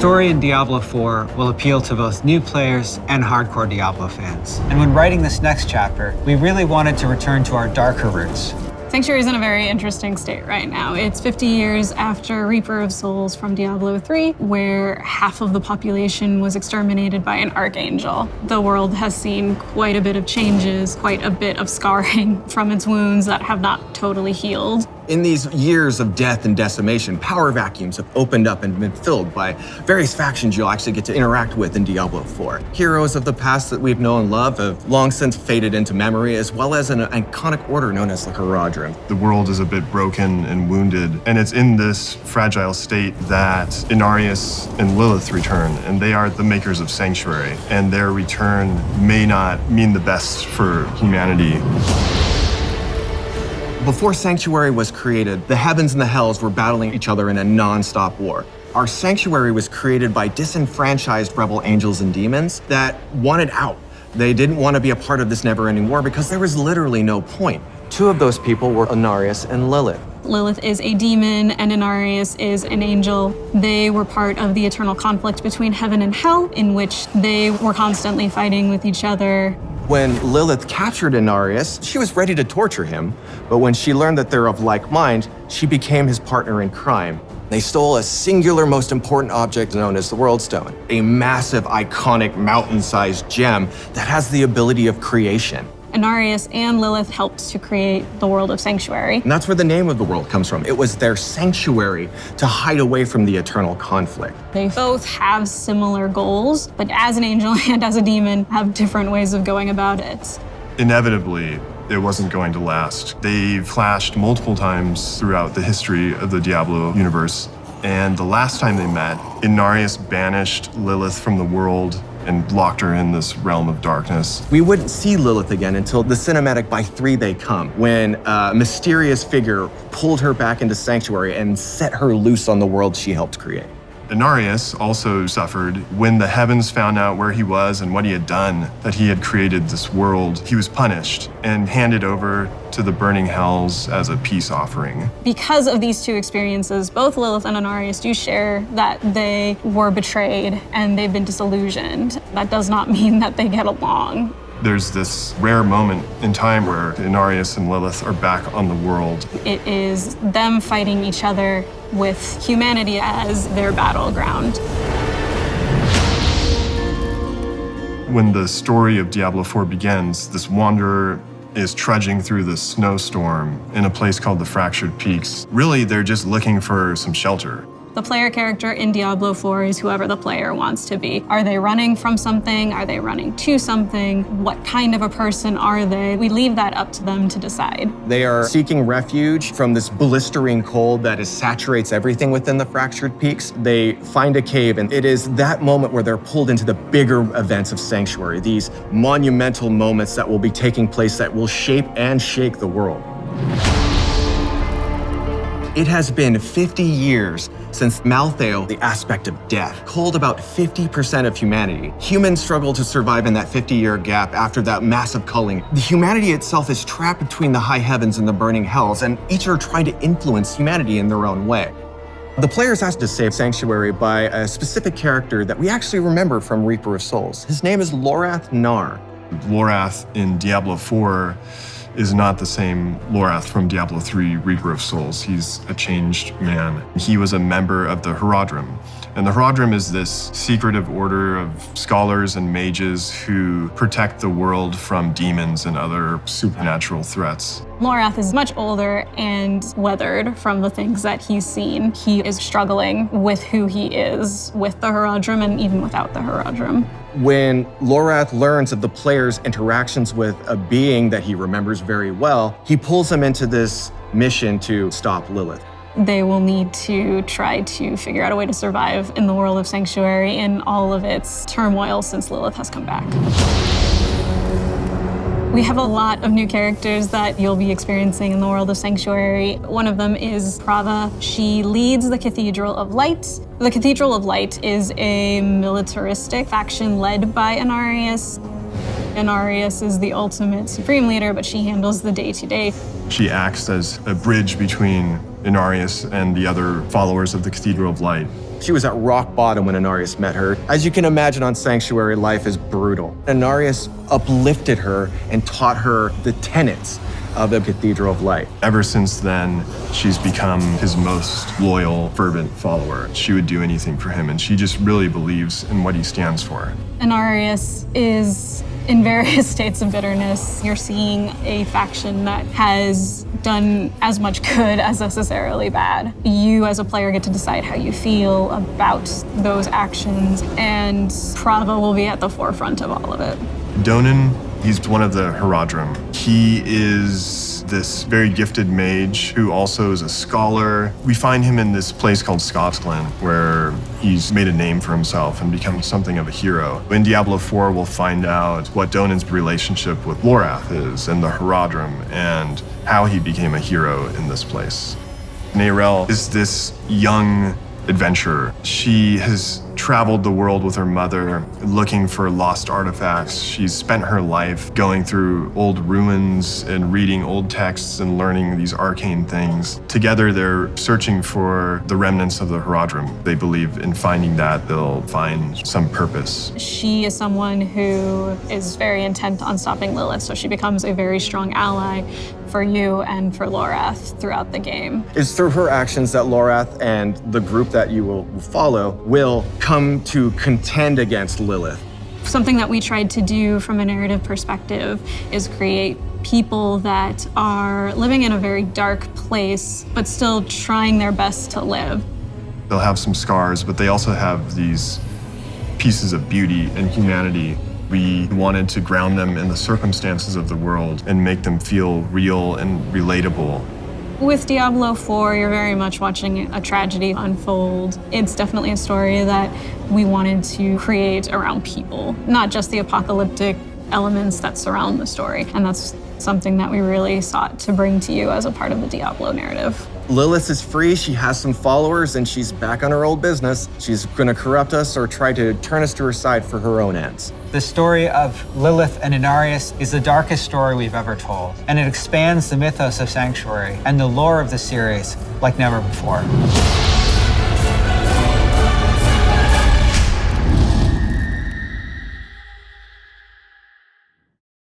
story in Diablo IV will appeal to both new players and hardcore Diablo fans. And when writing this next chapter, we really wanted to return to our darker roots. Sanctuary is in a very interesting state right now. It's 50 years after Reaper of Souls from Diablo III, where half of the population was exterminated by an archangel. The world has seen quite a bit of changes, quite a bit of scarring from its wounds that have not totally healed. In these years of death and decimation, power vacuums have opened up and been filled by various factions you'll actually get to interact with in Diablo IV. Heroes of the past that we've known and loved have long since faded into memory, as well as an iconic order known as the Haradrim. The world is a bit broken and wounded, and it's in this fragile state that Inarius and Lilith return, and they are the makers of Sanctuary, and their return may not mean the best for humanity. Before Sanctuary was created, the heavens and the hells were battling each other in a non-stop war. Our Sanctuary was created by disenfranchised rebel angels and demons that wanted out. They didn't want to be a part of this never-ending war because there was literally no point. Two of those people were Inarius and Lilith. Lilith is a demon and Inarius is an angel. They were part of the eternal conflict between heaven and hell, in which they were constantly fighting with each other. When Lilith captured Inarius, she was ready to torture him, but when she learned that they're of like mind, she became his partner in crime. They stole a singular, most important object known as the World Stone, a massive, iconic, mountain-sized gem that has the ability of creation. Inarius and Lilith helped to create the world of Sanctuary. And that's where the name of the world comes from. It was their sanctuary to hide away from the eternal conflict. They both have similar goals, but as an angel and as a demon, have different ways of going about it. Inevitably, it wasn't going to last. They've clashed multiple times throughout the history of the Diablo universe, and the last time they met, Inarius banished Lilith from the world and locked her in this realm of darkness. We wouldn't see Lilith again until the cinematic By Three They Come, when a mysterious figure pulled her back into Sanctuary and set her loose on the world she helped create. Inarius also suffered when the heavens found out where he was and what he had done, that he had created this world. He was punished and handed over to the burning hells as a peace offering. Because of these two experiences, both Lilith and Inarius do share that they were betrayed and they've been disillusioned. That does not mean that they get along. There's this rare moment in time where Inarius and Lilith are back on the world. It is them fighting each other with humanity as their battleground. When the story of Diablo IV begins, this wanderer is trudging through the snowstorm in a place called the Fractured Peaks. Really, they're just looking for some shelter. The player character in Diablo IV is whoever the player wants to be. Are they running from something? Are they running to something? What kind of a person are they? We leave that up to them to decide. They are seeking refuge from this blistering cold that saturates everything within the Fractured Peaks. They find a cave, and it is that moment where they're pulled into the bigger events of Sanctuary, these monumental moments that will be taking place that will shape and shake the world. It has been 50 years since Malthael, the aspect of death, culled about 50% of humanity. Humans struggle to survive in that 50-year gap after that massive culling. The humanity itself is trapped between the high heavens and the burning hells, and each are trying to influence humanity in their own way. The player's asked to save Sanctuary by a specific character that we actually remember from Reaper of Souls. His name is Lorath Nar. Lorath in Diablo IV is not the same Lorath from Diablo III, Reaper of Souls. He's a changed man. He was a member of the Haradrim. And the Haradrim is this secretive order of scholars and mages who protect the world from demons and other supernatural threats. Lorath is much older and weathered from the things that he's seen. He is struggling with who he is with the Haradrim and even without the Haradrim. When Lorath learns of the player's interactions with a being that he remembers very well, he pulls him into this mission to stop Lilith. They will need to try to figure out a way to survive in the world of Sanctuary in all of its turmoil since Lilith has come back. We have a lot of new characters that you'll be experiencing in the world of Sanctuary. One of them is Prava. She leads the Cathedral of Light. The Cathedral of Light is a militaristic faction led by Inarius. Inarius is the ultimate supreme leader, but she handles the day-to-day. She acts as a bridge between Inarius and the other followers of the Cathedral of Light. She was at rock bottom when Inarius met her. As you can imagine on Sanctuary, life is brutal. Inarius uplifted her and taught her the tenets of the Cathedral of Light. Ever since then, she's become his most loyal, fervent follower. She would do anything for him, and she just really believes in what he stands for. Inarius is in various states of bitterness. You're seeing a faction that has done as much good as necessarily bad. You as a player get to decide how you feel about those actions, and Prava will be at the forefront of all of it. Donan, he's one of the Herodrum. He is this very gifted mage who also is a scholar. We find him in this place called Scotsglen, where he's made a name for himself and become something of a hero. In Diablo IV, we'll find out what Donan's relationship with Lorath is and the Herodrum and how he became a hero in this place. Narelle is this young adventurer. She has traveled the world with her mother, looking for lost artifacts. She's spent her life going through old ruins and reading old texts and learning these arcane things. Together, they're searching for the remnants of the Herodrum. They believe in finding that, they'll find some purpose. She is someone who is very intent on stopping Lilith, so she becomes a very strong ally for you and for Lorath throughout the game. It's through her actions that Lorath and the group that you will follow will come to contend against Lilith. Something that we tried to do from a narrative perspective is create people that are living in a very dark place, but still trying their best to live. They'll have some scars, but they also have these pieces of beauty and humanity. We wanted to ground them in the circumstances of the world and make them feel real and relatable. With Diablo IV, you're very much watching a tragedy unfold. It's definitely a story that we wanted to create around people, not just the apocalyptic elements that surround the story. And that's something that we really sought to bring to you as a part of the Diablo narrative. Lilith is free, she has some followers, and she's back on her old business. She's gonna corrupt us or try to turn us to her side for her own ends. The story of Lilith and Inarius is the darkest story we've ever told, and it expands the mythos of Sanctuary and the lore of the series like never before.